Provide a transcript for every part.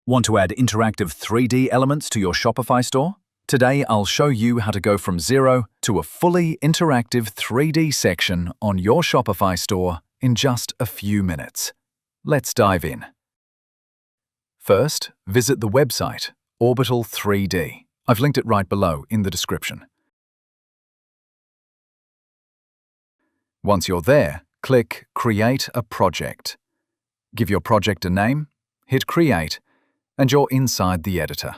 Want to add interactive 3D elements to your Shopify store? Today, I'll show you how to go from zero to a fully interactive 3D section on your Shopify store in just a few minutes. Let's dive in. First, visit the website, Orbital 3D. I've linked it right below in the description. Once you're there, click Create a Project. Give your project a name, hit Create, and you're inside the editor.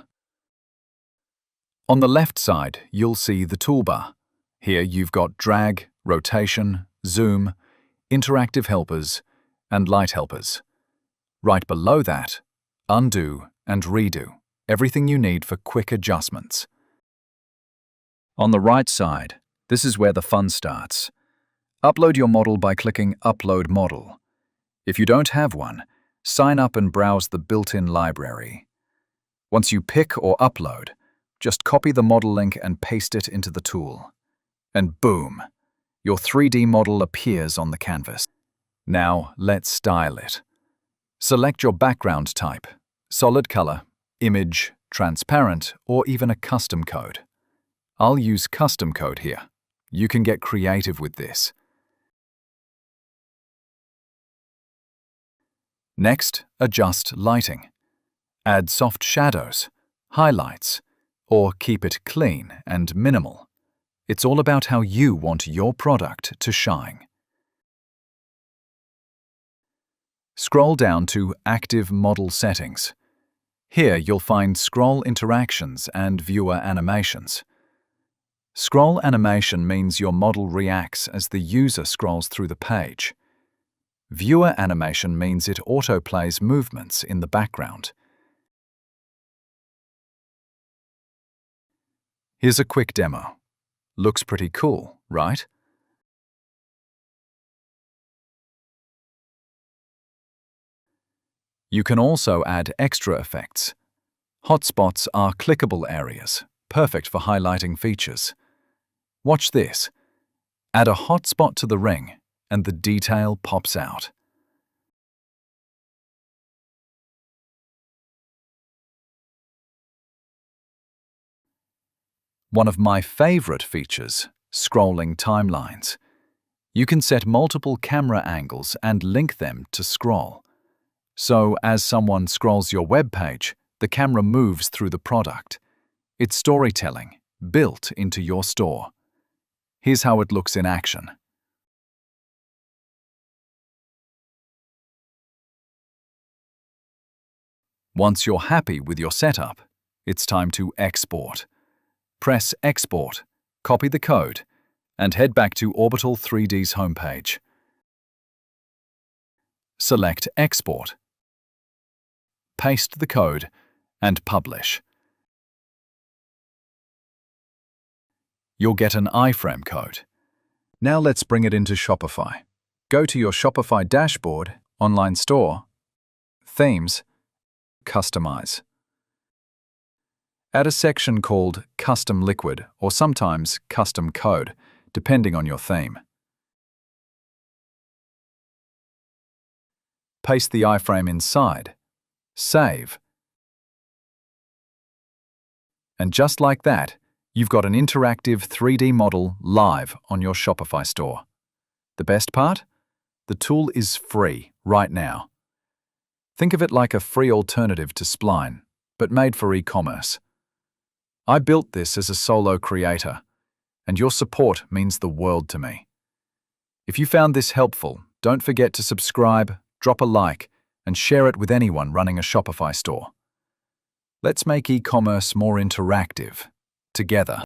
On the left side, you'll see the toolbar. Here you've got drag, rotation, zoom, interactive helpers, and light helpers. Right below that, undo and redo, everything you need for quick adjustments. On the right side, this is where the fun starts. Upload your model by clicking Upload Model. If you don't have one, sign up and browse the built-in library. Once you pick or upload, just copy the model link and paste it into the tool. And boom, your 3D model appears on the canvas. Now let's style it. Select your background type, solid color, image, transparent, or even a custom code. I'll use custom code here. You can get creative with this. Next, adjust lighting. Add soft shadows, highlights, or keep it clean and minimal. It's all about how you want your product to shine. Scroll down to Active Model Settings. Here you'll find scroll interactions and viewer animations. Scroll animation means your model reacts as the user scrolls through the page. Viewer animation means it autoplays movements in the background. Here's a quick demo. Looks pretty cool, right? You can also add extra effects. Hotspots are clickable areas, perfect for highlighting features. Watch this. Add a hotspot to the ring, and the detail pops out. One of my favorite features, scrolling timelines. You can set multiple camera angles and link them to scroll. So as someone scrolls your web page, the camera moves through the product. It's storytelling, built into your store. Here's how it looks in action. Once you're happy with your setup, it's time to export. Press Export, copy the code, and head back to Orbital 3D's homepage. Select Export. Paste the code and publish. You'll get an iframe code. Now let's bring it into Shopify. Go to your Shopify dashboard, online store, themes, customize. Add a section called Custom Liquid or sometimes Custom Code, depending on your theme. Paste the iframe inside. Save. And just like that, you've got an interactive 3D model live on your Shopify store. The best part? The tool is free right now. Think of it like a free alternative to Spline, but made for e-commerce. I built this as a solo creator, and your support means the world to me. If you found this helpful, don't forget to subscribe, drop a like, and share it with anyone running a Shopify store. Let's make e-commerce more interactive, together.